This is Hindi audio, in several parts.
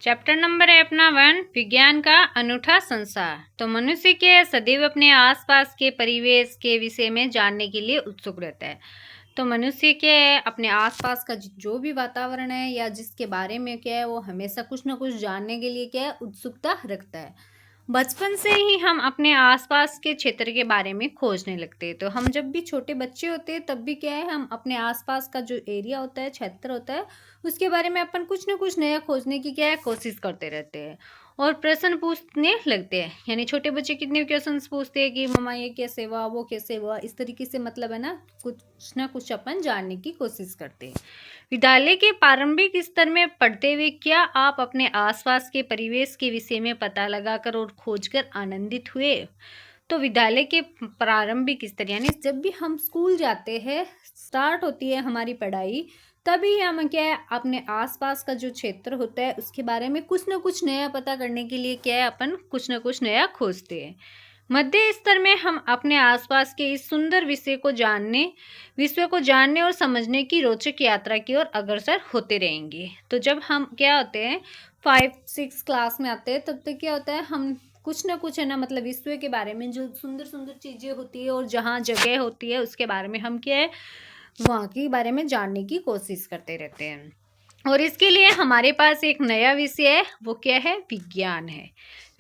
चैप्टर नंबर है अपना 1 विज्ञान का अनूठा संसार। तो मनुष्य के सदैव अपने आसपास के परिवेश के विषय में जानने के लिए उत्सुक रहता है। तो मनुष्य के अपने आसपास का जो भी वातावरण है या जिसके बारे में क्या है वो हमेशा कुछ ना कुछ जानने के लिए क्या है उत्सुकता रखता है। बचपन से ही हम अपने आसपास के क्षेत्र के बारे में खोजने लगते हैं। तो हम जब भी छोटे बच्चे होते हैं तब भी क्या है हम अपने आसपास का जो एरिया होता है, क्षेत्र होता है, उसके बारे में अपन कुछ ना कुछ नया खोजने की क्या है कोशिश करते रहते हैं और प्रश्न पूछने लगते हैं। यानी छोटे बच्चे कितने क्वेश्चन पूछते हैं कि मम्मा ये कैसे हुआ, वो कैसे हुआ, इस तरीके से मतलब है ना कुछ ना कुछ अपन जानने की कोशिश करते हैं। विद्यालय के प्रारंभिक स्तर में पढ़ते हुए क्या आप अपने आसपास के परिवेश के विषय में पता लगाकर और खोजकर आनंदित हुए? तो विद्यालय के प्रारंभिक स्तर यानी जब भी हम स्कूल जाते हैं, स्टार्ट होती है हमारी पढ़ाई, तभी हम क्या है अपने आसपास का जो क्षेत्र होता है उसके बारे में कुछ ना कुछ नया पता करने के लिए क्या है अपन कुछ ना कुछ नया खोजते हैं। मध्य स्तर में हम अपने आसपास के इस सुंदर विश्व को जानने और समझने की रोचक यात्रा की ओर अग्रसर होते रहेंगे। तो जब हम क्या होते हैं 5-6 क्लास में आते हैं तब तक क्या होता है हम कुछ ना कुछ है ना मतलब विश्व के बारे में जो सुंदर सुंदर चीज़ें होती है और जहाँ जगह होती है उसके बारे में हम क्या है वहाँ के बारे में जानने की कोशिश करते रहते हैं। और इसके लिए हमारे पास एक नया विषय है, वो क्या है? विज्ञान है।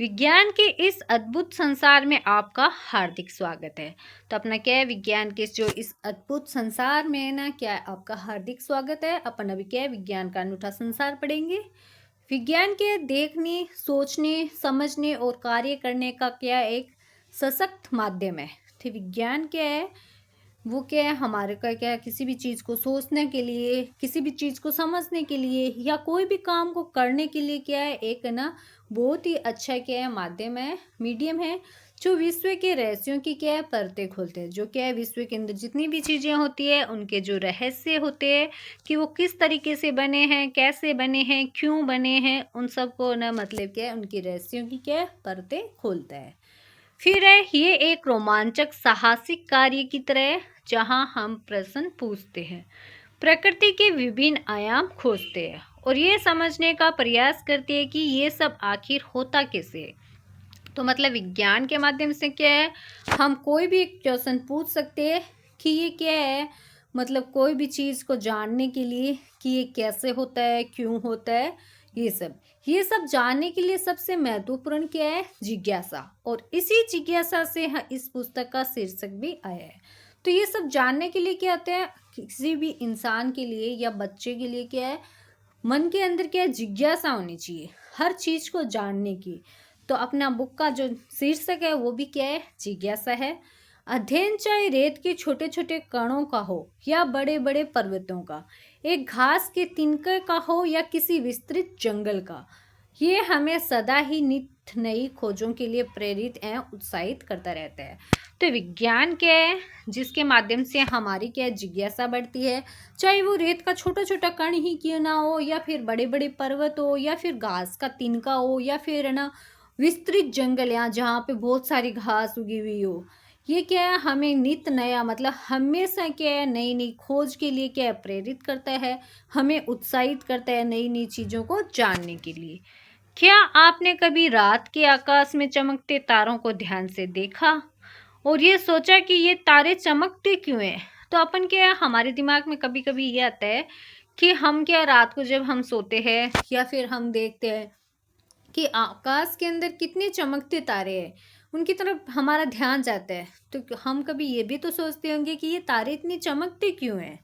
विज्ञान के इस अद्भुत संसार में आपका हार्दिक स्वागत है। तो अपना क्या है विज्ञान के जो इस अद्भुत संसार में है ना क्या है आपका हार्दिक स्वागत है। अपन अभी क्या है विज्ञान का अनूठा संसार पढ़ेंगे। विज्ञान के देखने, सोचने, समझने और कार्य करने का क्या एक सशक्त माध्यम है। तो विज्ञान क्या है वो क्या है हमारे का क्या है किसी भी चीज़ को सोचने के लिए, किसी भी चीज़ को समझने के लिए या कोई भी काम को करने के लिए क्या है एक ना बहुत ही अच्छा क्या है माध्यम है, मीडियम है, जो विश्व के रहस्यों की क्या है परतें खोलते हैं। जो क्या है विश्व के अंदर जितनी भी चीज़ें होती है उनके जो रहस्य होते हैं कि वो किस तरीके से बने हैं, कैसे बने हैं, क्यों बने हैं, उन सबको ना मतलब क्या है उनकी रहस्यों की क्या है परतें खोलता है। फिर है ये एक रोमांचक साहसिक कार्य की तरह है, जहां हम प्रश्न पूछते हैं, प्रकृति के विभिन्न आयाम खोजते हैं और ये समझने का प्रयास करते हैं कि ये सब आखिर होता कैसे है। तो मतलब विज्ञान के माध्यम से क्या है हम कोई भी एक क्वेश्चन पूछ सकते हैं कि ये क्या है, मतलब कोई भी चीज़ को जानने के लिए कि ये कैसे होता है, क्यों होता है, ये सब जानने के लिए सबसे महत्वपूर्ण क्या है जिज्ञासा। और इसी जिज्ञासा से इस पुस्तक का शीर्षक भी आया है। तो ये सब जानने के लिए क्या होता है किसी भी इंसान के लिए या बच्चे के लिए क्या है मन के अंदर क्या है जिज्ञासा होनी चाहिए हर चीज़ को जानने की। तो अपना बुक का जो शीर्षक है वो भी क्या है जिज्ञासा है। अध्ययन चाहे रेत के छोटे छोटे कणों का हो या बड़े बड़े पर्वतों का, एक घास के तिनके का हो या किसी विस्तृत जंगल का, ये हमें सदा ही नित्य नई खोजों के लिए प्रेरित एवं उत्साहित करता रहता है। तो विज्ञान क्या है जिसके माध्यम से हमारी क्या है जिज्ञासा बढ़ती है, चाहे वो रेत का छोटा छोटा कण ही क्यों ना हो या फिर बड़े बड़े पर्वत हो या फिर घास का तिनका हो या फिर है ना विस्तृत जंगल यहाँ जहाँ पे बहुत सारी घास उगी हुई हो। ये क्या है हमें नित्य नया मतलब हमेशा क्या है नई नई खोज के लिए क्या है प्रेरित करता है, हमें उत्साहित करता है नई नई चीज़ों को जानने के लिए। क्या आपने कभी रात के आकाश में चमकते तारों को ध्यान से देखा और ये सोचा कि ये तारे चमकते क्यों हैं? तो अपन क्या है हमारे दिमाग में कभी कभी ये आता है कि हम क्या रात को जब हम सोते हैं या फिर हम देखते हैं कि आकाश के अंदर कितने चमकते तारे हैं, उनकी तरफ हमारा ध्यान जाता है। तो हम कभी ये भी तो सोचते होंगे कि ये तारे इतने चमकते क्यों हैं।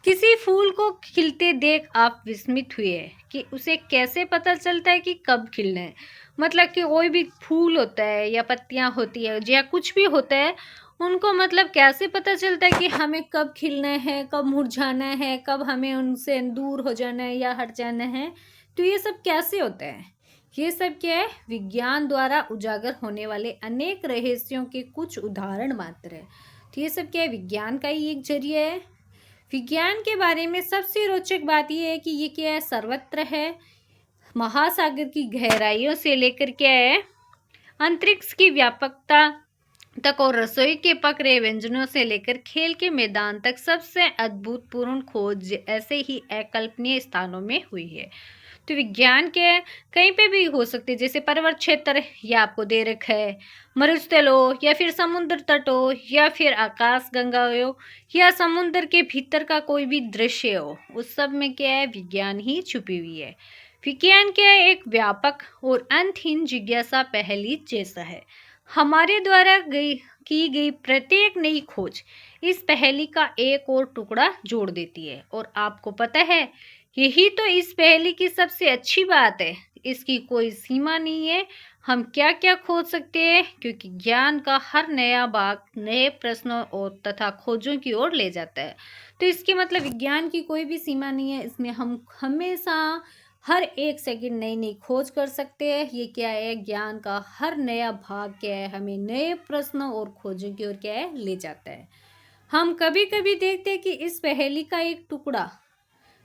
किसी फूल को खिलते देख आप विस्मित हुए कि उसे कैसे पता चलता है कि कब खिलना है। मतलब कि कोई भी फूल होता है या पत्तियां होती है या कुछ भी होता है उनको मतलब कैसे पता चलता है कि हमें कब खिलना है, कब मुरझाना है, कब हमें उनसे दूर हो जाना है या हट जाना है। तो ये सब कैसे होता है, ये सब क्या है विज्ञान द्वारा उजागर होने वाले अनेक रहस्यों के कुछ उदाहरण मात्र है। तो ये सब क्या है विज्ञान का ही एक जरिया है। विज्ञान के बारे में सबसे रोचक बात यह है कि ये क्या है सर्वत्र है, महासागर की गहराइयों से लेकर क्या है अंतरिक्ष की व्यापकता तक और रसोई के पक रहे व्यंजनों से लेकर खेल के मैदान तक सबसे अद्भुतपूर्ण खोज ऐसे ही अकल्पनीय स्थानों में हुई है। तो विज्ञान के कहीं पे भी हो सकते हैं, जैसे पर्वत क्षेत्र या आपको दे रखा है, मरुस्थल हो या फिर समुद्र तट हो या फिर आकाश गंगा हो या समुद्र के भीतर का कोई भी दृश्य हो, उस सब में क्या है, विज्ञान ही छुपी हुई है। विज्ञान क्या है, एक व्यापक और अंतहीन जिज्ञासा पहेली जैसा है। हमारे द्वारा की गई प्रत्येक नई खोज इस पहेली का एक और टुकड़ा जोड़ देती है। और आपको पता है, यही तो इस पहेली की सबसे अच्छी बात है, इसकी कोई सीमा नहीं है। हम क्या क्या खोज सकते हैं, क्योंकि ज्ञान का हर नया भाग नए प्रश्नों और तथा खोजों की ओर ले जाता है। तो इसके मतलब विज्ञान की कोई भी सीमा नहीं है, इसमें हम हमेशा हर एक सेकंड नई नई खोज कर सकते हैं। ये क्या है, ज्ञान का हर नया भाग क्या है, हमें नए प्रश्नों और खोजों की ओर क्या है, ले जाता है। हम कभी कभी देखते हैं कि इस पहेली का एक टुकड़ा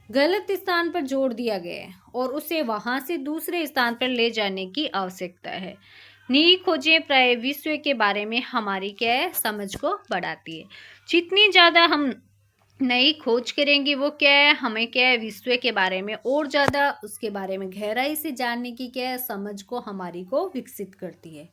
गलत स्थान पर जोड़ दिया गया है और उसे वहां से दूसरे स्थान पर ले जाने की आवश्यकता है। नई खोजें प्राय विश्व के बारे में हमारी क्या है, समझ को बढ़ाती है। जितनी ज़्यादा हम नई खोज करेंगे, वो क्या है, हमें क्या है, विश्व के बारे में और ज़्यादा उसके बारे में गहराई से जानने की क्या है, समझ को हमारी को विकसित करती है।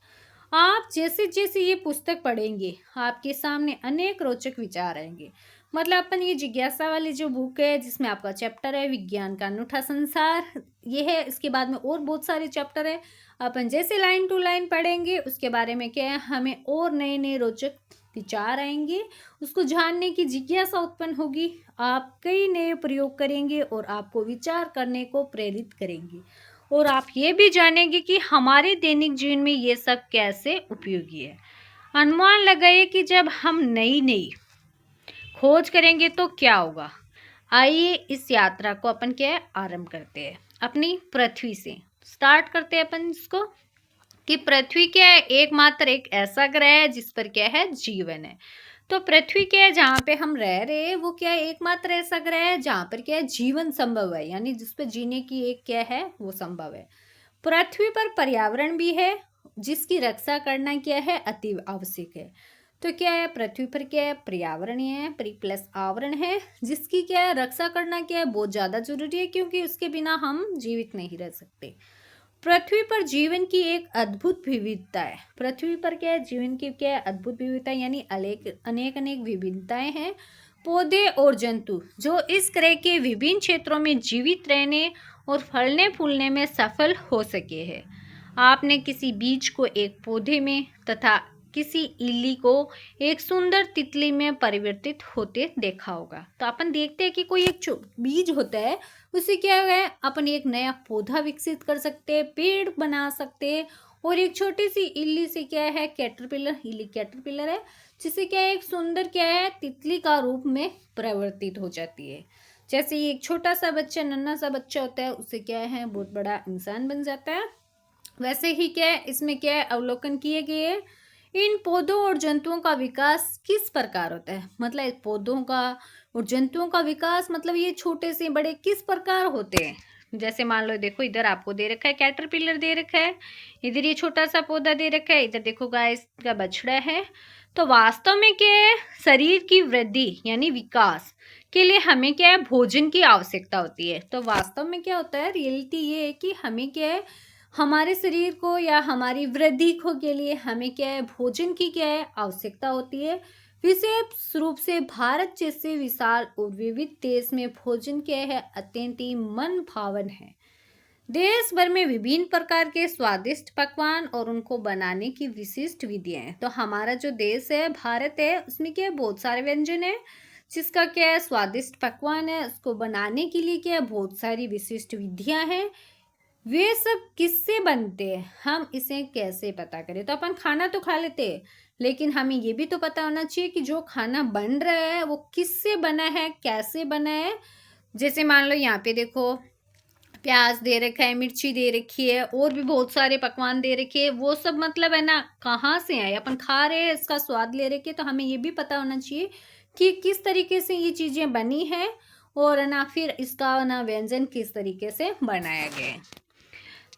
आप जैसे जैसे ये पुस्तक पढ़ेंगे, आपके सामने अनेक रोचक विचार आएंगे। मतलब अपन ये जिज्ञासा वाली जो बुक है, जिसमें आपका चैप्टर है विज्ञान का अनूठा संसार, ये है। इसके बाद में और बहुत सारे चैप्टर है। अपन जैसे लाइन टू लाइन पढ़ेंगे, उसके बारे में क्या है, हमें और नए नए रोचक विचार आएंगे, उसको जानने की जिज्ञासा उत्पन्न होगी। आप कई नए प्रयोग करेंगे और आपको विचार करने को प्रेरित करेंगे। और आप ये भी जानेंगे कि हमारे दैनिक जीवन में ये सब कैसे उपयोगी है। अनुमान लगाइए कि जब हम नई नई खोज करेंगे तो क्या होगा। आइए इस यात्रा को अपन क्या है, आरंभ करते हैं। अपनी पृथ्वी से स्टार्ट करते हैं अपन इसको, कि पृथ्वी क्या है, एकमात्र एक ऐसा ग्रह है जिस पर क्या है, जीवन है। तो पृथ्वी क्या है, जहाँ पे हम रह रहे हैं, वो क्या है, एकमात्र ऐसा ग्रह है जहाँ पर क्या है, जीवन संभव है, यानी जिस पर जीने की एक क्या है, वो संभव है। पृथ्वी पर पर्यावरण भी है जिसकी रक्षा करना क्या है, अति आवश्यक है। तो क्या है, पृथ्वी पर क्या है, पर्यावरण है, प्लस आवरण है, जिसकी क्या है, रक्षा करना क्या है, बहुत ज़्यादा जरूरी है, क्योंकि उसके बिना हम जीवित नहीं रह सकते। पृथ्वी पर जीवन की एक अद्भुत विविधता है। पृथ्वी पर क्या है, जीवन की क्या है, अद्भुत विविधता, यानी अनेक अनेक विभिन्नताएं हैं। पौधे और जंतु जो इस ग्रह के विभिन्न क्षेत्रों में जीवित रहने और फलने फूलने में सफल हो सके हैं। आपने किसी बीज को एक पौधे में तथा किसी इल्ली को एक सुंदर तितली में परिवर्तित होते देखा होगा। तो अपन देखते हैं कि कोई एक बीज होता है, उससे क्या है, अपन एक नया पौधा विकसित कर सकते हैं, पेड़ बना सकते हैं। और एक छोटी सी इल्ली से क्या है, कैटरपिलर, इल्ली कैटरपिलर है, जिससे क्या है, एक सुंदर क्या है, तितली का रूप में परिवर्तित हो जाती है। जैसे एक छोटा सा बच्चा, नन्हा सा बच्चा होता है, उससे क्या है, बहुत बड़ा इंसान बन जाता है। वैसे ही क्या है, इसमें क्या है, अवलोकन किए गए इन पौधों और जंतुओं का विकास किस प्रकार होता है। मतलब पौधों का और जंतुओं का विकास, मतलब ये छोटे से बड़े किस प्रकार होते हैं। जैसे मान लो, देखो इधर आपको दे रखा है कैटरपिलर दे रखा है, इधर ये छोटा सा पौधा दे रखा है, इधर देखो गाय का बछड़ा है। तो वास्तव में क्या है, शरीर की वृद्धि यानी विकास के लिए हमें क्या है, भोजन की आवश्यकता होती है। तो वास्तव में क्या होता है, रियलिटी ये है कि हमें क्या है, हमारे शरीर को या हमारी वृद्धि को के लिए हमें क्या है, भोजन की क्या है, आवश्यकता होती है। विशेष रूप से भारत जैसे विशाल और विविध देश में भोजन क्या है, अत्यंत ही मन भावन है। देश भर में विभिन्न प्रकार के स्वादिष्ट पकवान और उनको बनाने की विशिष्ट विधियां हैं। तो हमारा जो देश है, भारत है, उसमें क्या है, बहुत सारे व्यंजन है, जिसका क्या है, स्वादिष्ट पकवान है, उसको बनाने के लिए क्या है, बहुत सारी विशिष्ट विधियां हैं। वे सब किससे बनते हैं, हम इसे कैसे पता करें। तो अपन खाना तो खा लेते हैं, लेकिन हमें ये भी तो पता होना चाहिए कि जो खाना बन रहा है वो किससे बना है, कैसे बना है। जैसे मान लो यहाँ पे देखो, प्याज दे रखा है, मिर्ची दे रखी है, और भी बहुत सारे पकवान दे रखे हैं। वो सब मतलब है ना, कहाँ से आए, अपन खा रहे हैं, इसका स्वाद ले रखे, तो हमें ये भी पता होना चाहिए कि किस तरीके से ये चीज़ें बनी है, और ना फिर इसका ना व्यंजन किस तरीके से बनाया गया है।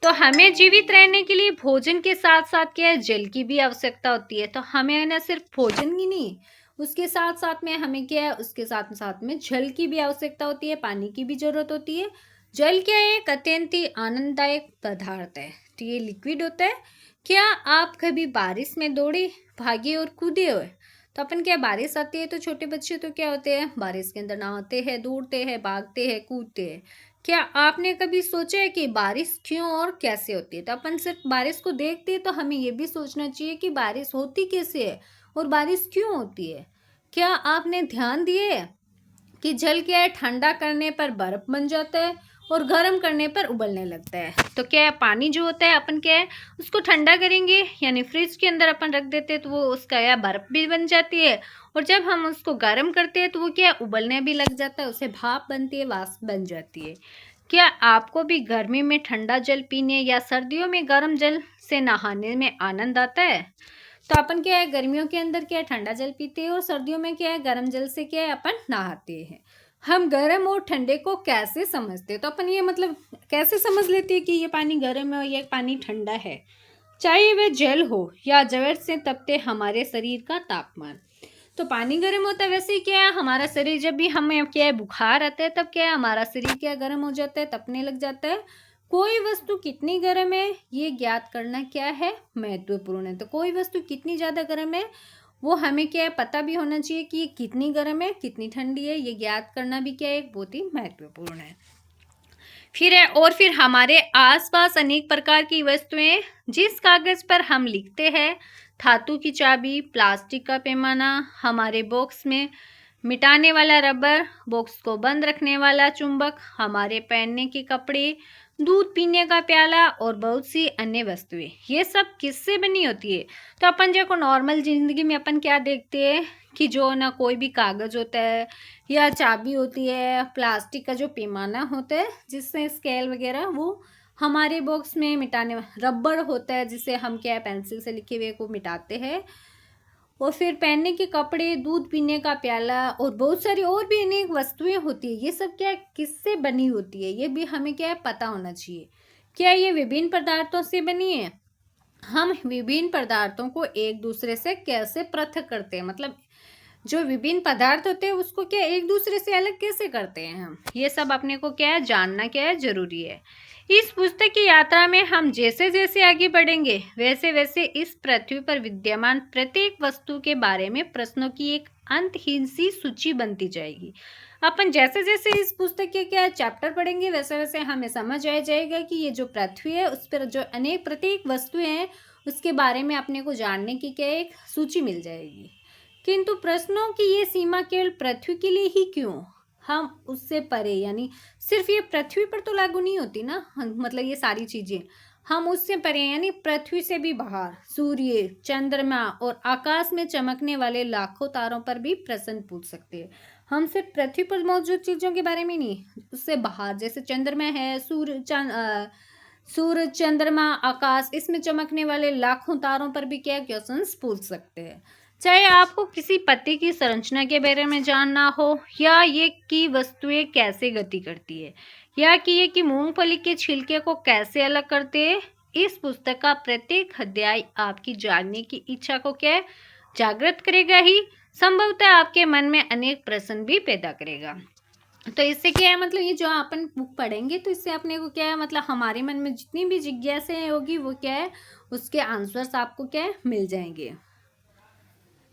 तो हमें जीवित रहने के लिए भोजन के साथ साथ क्या है, जल की भी आवश्यकता होती है। तो हमें ना सिर्फ भोजन ही नहीं, उसके साथ साथ में हमें क्या है, उसके साथ साथ में जल की भी आवश्यकता होती है, पानी की भी जरूरत होती है। जल क्या है? एक अत्यंत ही आनंददायक पदार्थ है। तो ये लिक्विड होता है। क्या आप कभी बारिश में दौड़े, भागे और कूदे हो? तो अपन क्या, बारिश आती है तो छोटे बच्चे तो क्या होते हैं, बारिश के अंदर नहाते हैं, दौड़ते हैं, भागते हैं, कूदते हैं। क्या आपने कभी सोचा है कि बारिश क्यों और कैसे होती है? तो अपन सिर्फ बारिश को देखते हैं, तो हमें ये भी सोचना चाहिए कि बारिश होती कैसे है और बारिश क्यों होती है। क्या आपने ध्यान दिए कि जल क्या है, ठंडा करने पर बर्फ बन जाता है और गर्म करने पर उबलने लगता है। तो क्या है, पानी जो होता है अपन क्या है उसको ठंडा करेंगे, यानी फ्रिज के अंदर अपन रख देते हैं तो वो उसका या बर्फ भी बन जाती है, और जब हम उसको गर्म करते हैं तो वो क्या है, उबलने भी लग जाता है, उससे भाप बनती है, वाष्प बन जाती है। क्या आपको भी गर्मी में ठंडा जल पीने या सर्दियों में गर्म जल से नहाने में आनंद आता है? तो अपन क्या है, गर्मियों के अंदर क्या है, ठंडा जल पीते हैं, और सर्दियों में क्या है, गर्म जल से क्या है, अपन नहाते हैं। हम गर्म और ठंडे को कैसे समझते हैं? तो अपन ये मतलब कैसे समझ लेते हैं कि ये पानी गर्म है और ये पानी ठंडा है? चाहे वह जल हो या जड़ से तपते हमारे शरीर का तापमान। तो पानी गर्म होता है, वैसे ही क्या है, हमारा शरीर जब भी हमें क्या है, बुखार आता है, तब क्या है, हमारा शरीर क्या गर्म हो जाता है, तपने लग जाता है। कोई वस्तु कितनी गर्म है ये ज्ञात करना क्या है, महत्वपूर्ण है। तो कोई वस्तु कितनी ज़्यादा गर्म है वो हमें क्या है, पता भी होना चाहिए कि ये कितनी गर्म है, कितनी ठंडी है, ये ज्ञात करना भी क्या है, एक बहुत ही महत्वपूर्ण है। फिर है, और फिर हमारे आसपास अनेक प्रकार की वस्तुएं, जिस कागज पर हम लिखते हैं, धातु की चाबी, प्लास्टिक का पैमाना, हमारे बॉक्स में मिटाने वाला रबर, बॉक्स को बंद रखने वाला चुंबक, हमारे पहनने के कपड़े, दूध पीने का प्याला और बहुत सी अन्य वस्तुएं, ये सब किससे बनी होती है? तो अपन जो को नॉर्मल जिंदगी में अपन क्या देखते हैं कि जो ना कोई भी कागज होता है या चाबी होती है, प्लास्टिक का जो पैमाना होता है जिससे स्केल वगैरह, वो हमारे बॉक्स में मिटाने, रबड़ होता है जिसे हम क्या है, पेंसिल से लिखे हुए को मिटाते हैं, और फिर पहनने के कपड़े, दूध पीने का प्याला और बहुत सारी और भी अनेक वस्तुएं होती है। ये सब क्या किससे बनी होती है, ये भी हमें क्या है पता होना चाहिए। क्या ये विभिन्न पदार्थों से बनी है? हम विभिन्न पदार्थों को एक दूसरे से कैसे पृथक करते हैं, मतलब जो विभिन्न पदार्थ होते हैं उसको क्या एक दूसरे से अलग कैसे करते हैं हम, ये सब अपने को क्या है, जानना क्या है, जरूरी है। इस पुस्तक की यात्रा में हम जैसे जैसे आगे बढ़ेंगे वैसे वैसे इस पृथ्वी पर विद्यमान प्रत्येक वस्तु के बारे में प्रश्नों की एक अंतहीन सी सूची बनती जाएगी। अपन जैसे जैसे इस पुस्तक के क्या चैप्टर पढ़ेंगे वैसे वैसे हमें समझ आ जाएगा कि ये जो पृथ्वी है उस पर जो अनेक प्रत्येक वस्तुएं हैं उसके बारे में अपने को जानने की क्या एक सूची मिल जाएगी। किंतु प्रश्नों की ये सीमा केवल पृथ्वी के लिए ही क्यों, हम उससे परे, यानी सिर्फ ये पृथ्वी पर तो लागू नहीं होती ना, मतलब ये सारी चीजें हम उससे परे यानी पृथ्वी से भी बाहर, सूर्य, चंद्रमा और आकाश में चमकने वाले लाखों तारों पर भी प्रश्न पूछ सकते हैं। हम सिर्फ पृथ्वी पर मौजूद चीजों के बारे में नहीं, उससे बाहर जैसे चंद्रमा है, सूर्य, चंद्रमा, आकाश, इसमें चमकने वाले लाखों तारों पर भी क्या क्वेश्चंस पूछ सकते हैं। चाहे आपको किसी पत्ते की संरचना के बारे में जानना हो, या ये कि वस्तुएं कैसे गति करती है, या कि ये कि मूंगफली के छिलके को कैसे अलग करते हैं, इस पुस्तक का प्रत्येक अध्याय आपकी जानने की इच्छा को क्या जागृत करेगा ही, संभवतः आपके मन में अनेक प्रश्न भी पैदा करेगा। तो इससे क्या है, मतलब ये जो अपन बुक पढ़ेंगे तो इससे अपने को क्या है, मतलब हमारे मन में जितनी भी जिज्ञासाएं होगी वो क्या है, उसके आंसर्स आपको क्या है मिल जाएंगे।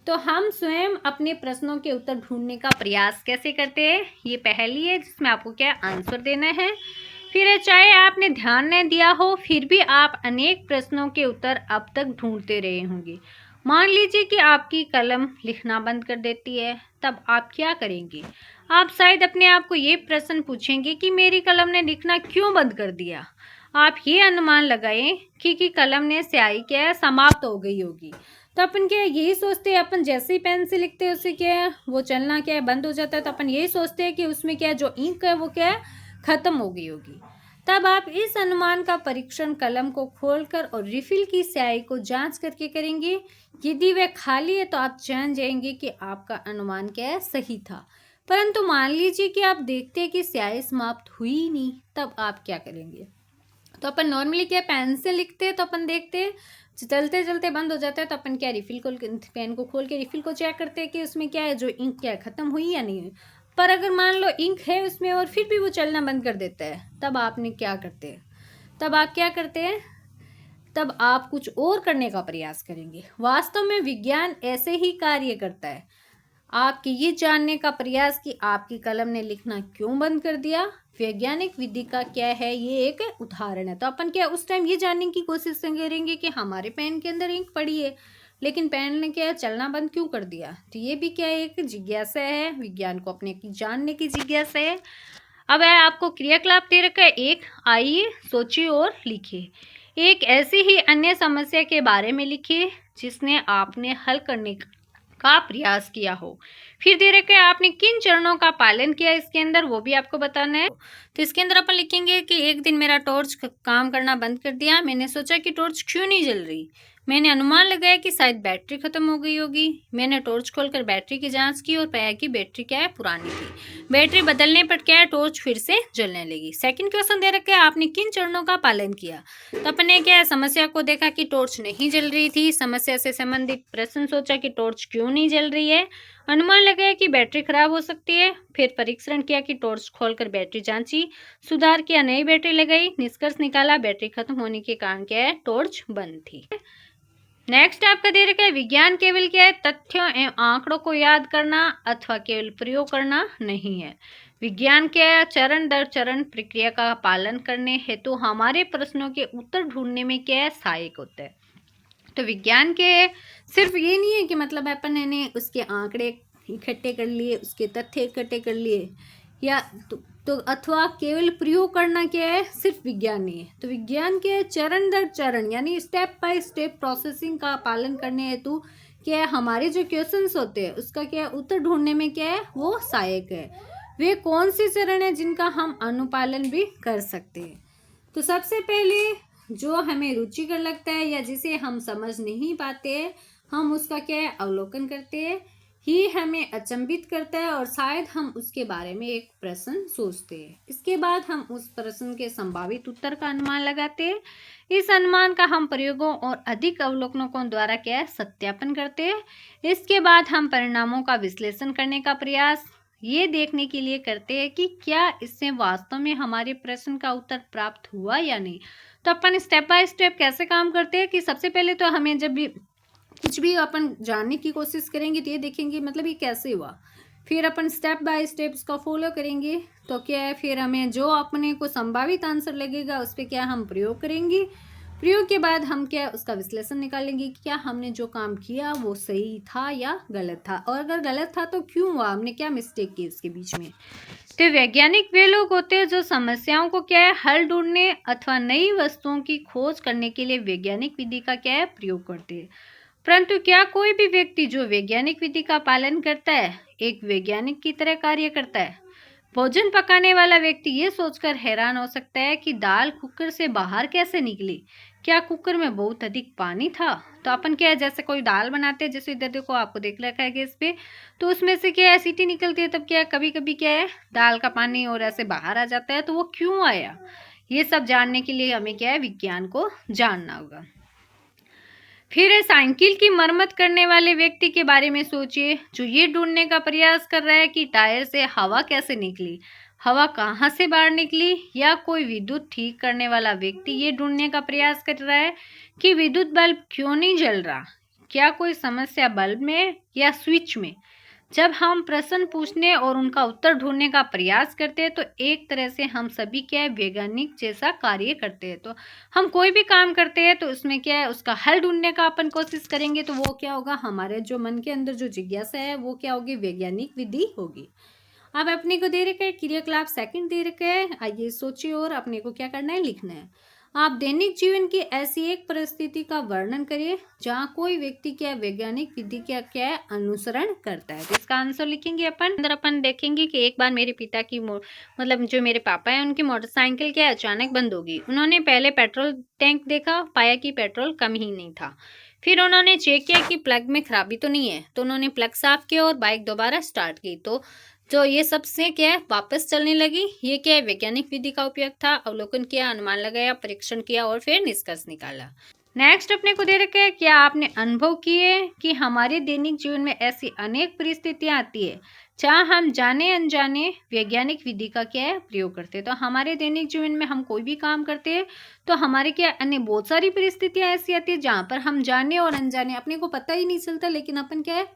तो हम स्वयं अपने प्रश्नों के उत्तर ढूंढने का प्रयास कैसे करते हैं, ये पहली है जिसमें आपको क्या आंसर देना है। फिर चाहे आपने ध्यान न दिया हो फिर भी आप अनेक प्रश्नों के उत्तर अब तक ढूंढते रहे होंगे। मान लीजिए कि आपकी कलम लिखना बंद कर देती है, तब आप क्या करेंगे? आप शायद अपने आप को ये प्रश्न पूछेंगे कि मेरी कलम ने लिखना क्यों बंद कर दिया। आप ये अनुमान लगाएं कि कलम ने स्याही क्या है समाप्त हो गई होगी। तो अपन क्या है यही सोचते हैं, अपन जैसे ही पेन से लिखते हैं उससे क्या है वो चलना क्या है बंद हो जाता है, तो अपन यही सोचते हैं कि उसमें क्या है जो इंक है वो क्या है खत्म हो गई होगी। तब आप इस अनुमान का परीक्षण कलम को खोलकर और रिफिल की स्याही को जांच करके करेंगे। यदि वह खाली है तो आप जान जाएंगे कि आपका अनुमान क्या है सही था। परंतु मान लीजिए कि आप देखते हैं कि स्याही समाप्त हुई ही नहीं, तब आप क्या करेंगे? तो अपन नॉर्मली क्या पेन से लिखते हैं तो अपन देखते हैं चलते चलते बंद हो जाता है, तो अपन क्या रिफिल को पेन को खोल के रिफिल को चेक करते हैं कि उसमें क्या है जो इंक क्या है खत्म हुई या नहीं हुई। पर अगर मान लो इंक है उसमें और फिर भी वो चलना बंद कर देता है, तब आपने क्या करते हैं? तब आप क्या करते हैं? तब आप कुछ और करने का प्रयास करेंगे। वास्तव में विज्ञान ऐसे ही कार्य करता है। आपके ये जानने का प्रयास कि आपकी कलम ने लिखना क्यों बंद कर दिया, वैज्ञानिक विधि का क्या है, ये एक उदाहरण है। तो अपन क्या उस टाइम ये जानने की कोशिश करेंगे कि हमारे पेन के अंदर इंक पड़ी है, लेकिन पेन ने क्या चलना बंद क्यों कर दिया। तो ये भी क्या एक जिज्ञासा है, विज्ञान को अपने की जानने की जिज्ञासा है। अब है आपको क्रियाकलाप दे रखा है एक, आइए सोचिए और लिखिए। एक ऐसी ही अन्य समस्या के बारे में लिखिए जिसने आपने हल करने का प्रयास किया हो। फिर दे रखे आपने किन चरणों का पालन किया इसके अंदर, वो भी आपको बताना है। तो इसके अंदर अपन लिखेंगे कि एक दिन मेरा टॉर्च काम करना बंद कर दिया। मैंने सोचा कि टॉर्च क्यों नहीं जल रही। मैंने अनुमान लगाया कि शायद बैटरी खत्म हो गई होगी। मैंने टॉर्च खोलकर बैटरी की जांच की और पाया कि बैटरी क्या है, पुरानी थी। बैटरी बदलने पर क्या है, टॉर्च फिर से जलने लगी। सेकंड क्वेश्चन दे रखा है आपने किन चरणों का पालन किया। तो अपने क्या है, समस्या को देखा कि टॉर्च नहीं जल रही थी। समस्या से संबंधित प्रश्न सोचा कि टॉर्च क्यों नहीं जल रही है। अनुमान लगाया कि बैटरी खराब हो सकती है। फिर परीक्षण किया कि टॉर्च खोलकर बैटरी जांची, सुधार किया, नई बैटरी लगाई, निष्कर्ष निकाला बैटरी खत्म होने के कारण क्या है, टॉर्च बंद थी। नेक्स्ट आपका दे रखा है विज्ञान केवल क्या है, तथ्यों एवं आंकड़ों को याद करना अथवा केवल प्रयोग करना नहीं है। विज्ञान क्या है, चरण दर चरण प्रक्रिया का पालन करने हेतु हमारे प्रश्नों के उत्तर ढूंढने में क्या है, सहायक होता है। तो विज्ञान के सिर्फ ये नहीं है कि मतलब अपन ने उसके आंकड़े इकट्ठे कर लिए, उसके तथ्य इकट्ठे कर लिए, या तो अथवा केवल प्रयोग करना क्या है, सिर्फ विज्ञान नहीं है। तो विज्ञान के चरण दर चरण यानी स्टेप बाय स्टेप प्रोसेसिंग का पालन करने हेतु क्या है, हमारे जो क्वेश्चंस होते हैं उसका क्या है, उत्तर ढूंढने में क्या है, वो सहायक है। वे कौन से चरण है जिनका हम अनुपालन भी कर सकते हैं। तो सबसे पहले जो हमें रुचिकर लगता है या जिसे हम समझ नहीं पाते, हम उसका क्या है, अवलोकन करते हैं, ही हमें अचंभित करता है और शायद हम उसके बारे में एक प्रश्न सोचते हैं। इसके बाद हम उस प्रश्न के संभावित उत्तर का अनुमान लगाते हैं। इस अनुमान का हम प्रयोगों और अधिक अवलोकनों द्वारा क्या है, सत्यापन करते हैं। इसके बाद हम परिणामों का विश्लेषण करने का प्रयास ये देखने के लिए करते हैं कि क्या इससे वास्तव में हमारे प्रश्न का उत्तर प्राप्त हुआ या नहीं। तो अपन स्टेप बाय स्टेप कैसे काम करते हैं कि सबसे पहले तो हमें जब भी कुछ भी अपन जानने की कोशिश करेंगे तो ये देखेंगे मतलब ये कैसे हुआ, फिर अपन स्टेप बाय स्टेप इसका फॉलो करेंगे। तो क्या है, फिर हमें जो अपने को संभावित आंसर लगेगा उस पर क्या हम प्रयोग करेंगे। प्रयोग के बाद हम क्या उसका विश्लेषण निकालेंगे कि क्या हमने जो काम किया वो सही था या गलत था, और अगर गलत था तो क्यों हुआ, हमने क्या मिस्टेक की उसके बीच में। तो वैज्ञानिक वे लोग होते हैं जो समस्याओं को क्या है, हल ढूंढने अथवा नई वस्तुओं की खोज करने के लिए वैज्ञानिक विधि का क्या है, प्रयोग करते हैं। परंतु क्या कोई भी व्यक्ति जो वैज्ञानिक विधि का पालन करता है एक वैज्ञानिक की तरह कार्य करता है। भोजन पकाने वाला व्यक्ति ये सोचकर हैरान हो सकता है कि दाल कुकर से बाहर कैसे निकली, क्या कुकर में बहुत अधिक पानी था। तो अपन क्या है, जैसे कोई दाल बनाते हैं, जैसे इधर देखो आपको देख रखा है गैस पे, तो उसमें से क्या है सीटी निकलती है, तब क्या है कभी कभी क्या है दाल का पानी और ऐसे बाहर आ जाता है, तो वो क्यों आया, ये सब जानने के लिए हमें क्या है, विज्ञान को जानना होगा। फिर साइकिल की मरम्मत करने वाले व्यक्ति के बारे में सोचिए जो ये ढूंढने का प्रयास कर रहा है कि टायर से हवा कैसे निकली, हवा कहाँ से बाहर निकली। या कोई विद्युत ठीक करने वाला व्यक्ति ये ढूंढने का प्रयास कर रहा है कि विद्युत बल्ब क्यों नहीं जल रहा, क्या कोई समस्या बल्ब में या स्विच में। जब हम प्रश्न पूछने और उनका उत्तर ढूंढने का प्रयास करते हैं तो एक तरह से हम सभी क्या है, वैज्ञानिक जैसा कार्य करते हैं। तो हम कोई भी काम करते हैं तो उसमें क्या है, उसका हल ढूंढने का अपन कोशिश करेंगे, तो वो क्या होगा, हमारे जो मन के अंदर जो जिज्ञासा है वो क्या होगी, वैज्ञानिक विधि होगी। अब अपने को दे रखे क्रियाकलाप सेकंड दे रखे है, आइए सोचिए और अपने को क्या करना है, लिखना है। आप दैनिक जीवन की ऐसी एक परिस्थिति का वर्णन करिए जहाँ कोई व्यक्ति क्या वैज्ञानिक विधि का क्या अनुसरण करता है। तो इसका आंसर लिखेंगे अपन। अंदर अपन देखेंगे कि एक बार मेरे पिता की मतलब जो मेरे पापा है उनकी मोटरसाइकिल क्या अचानक बंद हो गई। उन्होंने पहले पेट्रोल टैंक देखा, पाया कि पेट्रोल कम ही नहीं था। फिर उन्होंने चेक किया कि प्लग में खराबी तो नहीं है, तो उन्होंने प्लग साफ किया और बाइक दोबारा स्टार्ट की। तो ये सबसे क्या है, वापस चलने लगी। ये क्या है, वैज्ञानिक विधि का उपयोग था। अवलोकन किया, अनुमान लगाया, परीक्षण किया और फिर निष्कर्ष निकाला। नेक्स्ट अपने को दे रखा है, क्या आपने अनुभव किए कि हमारे दैनिक जीवन में ऐसी अनेक परिस्थितियां आती है जहाँ हम जाने अनजाने वैज्ञानिक विधि का क्या है प्रयोग करते हैं। तो हमारे दैनिक जीवन में हम कोई भी काम करते हैं तो हमारे क्या अन्य बहुत सारी परिस्थितियां ऐसी आती है जहाँ पर हम जाने और अनजाने अपने को पता ही नहीं चलता, लेकिन अपन क्या है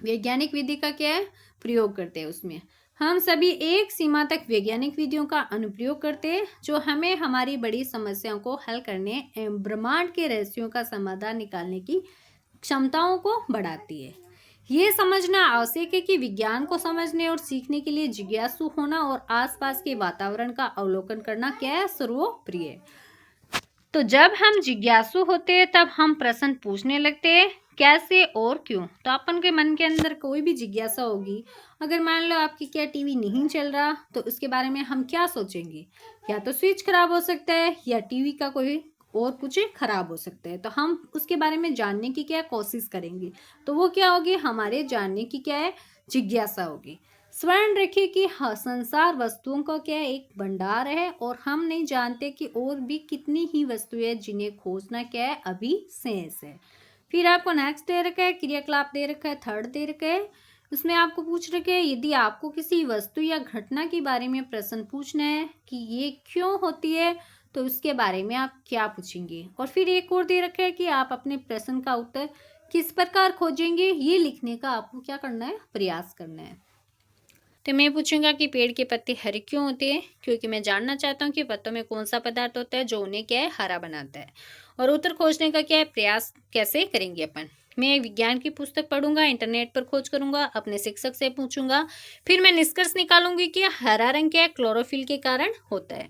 वैज्ञानिक विधि का क्या है प्रयोग करते हैं। उसमें हम सभी एक सीमा तक वैज्ञानिक विधियों का अनुप्रयोग करते हैं जो हमें हमारी बड़ी समस्याओं को हल करने एवं ब्रह्मांड के रहस्यों का समाधान निकालने की क्षमताओं को बढ़ाती है। ये समझना आवश्यक है कि विज्ञान को समझने और सीखने के लिए जिज्ञासु होना और आसपास के वातावरण का अवलोकन करना क्या है सर्वप्रिय है। तो जब हम जिज्ञासु होते हैं तब हम प्रश्न पूछने लगते हैं कैसे और क्यों। तो अपन के मन के अंदर कोई भी जिज्ञासा होगी, अगर मान लो आपकी क्या टीवी नहीं चल रहा तो उसके बारे में हम क्या सोचेंगे, या तो स्विच खराब हो सकता है या टीवी का कोई और कुछ खराब हो सकता है। तो हम उसके बारे में जानने की क्या कोशिश करेंगे, तो वो क्या होगी हमारे जानने की क्या है जिज्ञासा होगी। स्मरण रखिए कि हाँ संसार वस्तुओं का क्या एक भंडार है और हम नहीं जानते कि और भी कितनी ही वस्तुएं जिन्हें खोजना क्या है अभी शेष है। फिर आपको नेक्स्ट दे रखा है क्रियाकलाप दे रखा है, थर्ड दे रखा है, उसमें आपको पूछ रखे है यदि आपको किसी वस्तु या घटना के बारे में प्रश्न पूछना है कि ये क्यों होती है तो उसके बारे में आप क्या पूछेंगे। और फिर एक और दे रखा है कि आप अपने प्रश्न का उत्तर किस प्रकार खोजेंगे, ये लिखने का आपको क्या करना है प्रयास करना है। तो मैं पूछूंगा कि पेड़ के पत्ते हरे क्यों होते हैं, क्योंकि मैं जानना चाहता हूँ कि पत्तों में कौन सा पदार्थ होता है जो उन्हें क्या है हरा बनाता है। और उत्तर खोजने का क्या है प्रयास कैसे करेंगे अपन। मैं विज्ञान की पुस्तक पढ़ूंगा, इंटरनेट पर खोज करूंगा, अपने शिक्षक से पूछूंगा, फिर मैं निष्कर्ष निकालूंगी कि हरा रंग क्या है क्लोरोफिल के कारण होता है।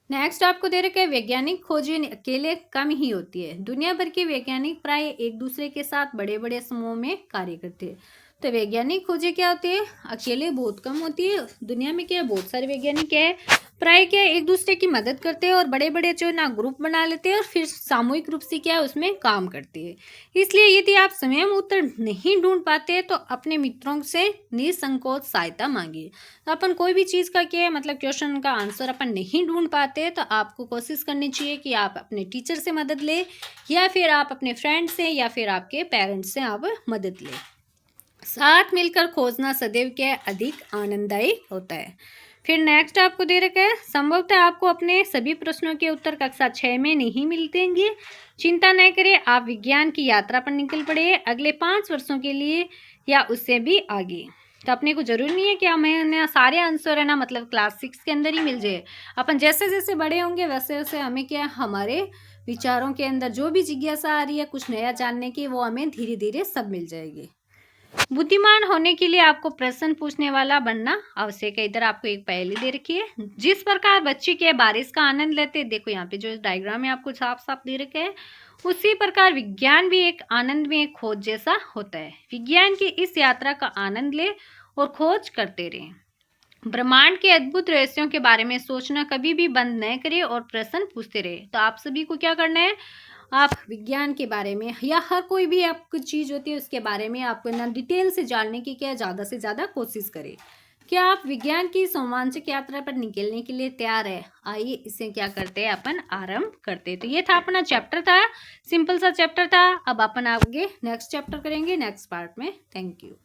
नेक्स्ट आपको दे रखा है वैज्ञानिक खोजें अकेले कम ही होती है, दुनिया भर के वैज्ञानिक प्राय एक दूसरे के साथ बड़े बड़े समूह में कार्य करते हैं। तो वैज्ञानिक खोजें क्या होती है अकेले बहुत कम होती है, दुनिया में क्या बहुत सारे वैज्ञानिक क्या है प्राय क्या एक दूसरे की मदद करते हैं और बड़े बड़े जो ना ग्रुप बना लेते हैं और फिर सामूहिक रूप से क्या है उसमें काम करते हैं। इसलिए यदि आप स्वयं उत्तर नहीं ढूंढ पाते तो अपने मित्रों से निसंकोच सहायता मांगिए। तो अपन कोई भी चीज़ का क्या है मतलब क्वेश्चन का आंसर अपन नहीं ढूंढ पाते तो आपको कोशिश करनी चाहिए कि आप अपने टीचर से मदद लें या फिर आप अपने फ्रेंड से या फिर आपके पेरेंट्स से आप मदद लें। साथ मिलकर खोजना सदैव क्या अधिक आनंददायी होता है। फिर नेक्स्ट आपको दे रखा है संभवतः आपको अपने सभी प्रश्नों के उत्तर कक्षा 6 में नहीं मिलतेंगे, चिंता न करें, आप विज्ञान की यात्रा पर निकल पड़े अगले 5 वर्षों के लिए या उससे भी आगे। तो अपने को जरूरी नहीं है कि हमें सारे आंसर है ना मतलब क्लास 6 के अंदर ही मिल जाए। अपन जैसे जैसे बड़े होंगे वैसे वैसे हमें क्या हमारे विचारों के अंदर जो भी जिज्ञासा आ रही है कुछ नया जानने की वो हमें धीरे धीरे सब मिल जाएगी। बुद्धिमान होने के लिए आपको प्रश्न पूछने वाला बनना आवश्यक है। इधर आपको एक पहेली दे रखी है, जिस प्रकार बच्चे के बारिश का आनंद लेते, देखो यहाँ पे जो डायग्राम है आपको साफ साफ दे रखे है, उसी प्रकार विज्ञान भी एक आनंद में एक खोज जैसा होता है। विज्ञान की इस यात्रा का आनंद ले और खोज करते रहें। ब्रह्मांड के अद्भुत रहस्यों के बारे में सोचना कभी भी बंद न करें और प्रश्न पूछते रहे। तो आप सभी को क्या करना है, आप विज्ञान के बारे में या हर कोई भी आपको चीज़ होती है उसके बारे में आपको ना डिटेल से जानने की क्या ज़्यादा से ज़्यादा कोशिश करें। क्या आप विज्ञान की रोमांचक यात्रा पर निकलने के लिए तैयार है। आइए इसे क्या करते हैं अपन आरंभ करते हैं। तो ये था अपना चैप्टर था, सिंपल सा चैप्टर था। अब अपन आगे नेक्स्ट चैप्टर करेंगे नेक्स्ट पार्ट में। Thank you.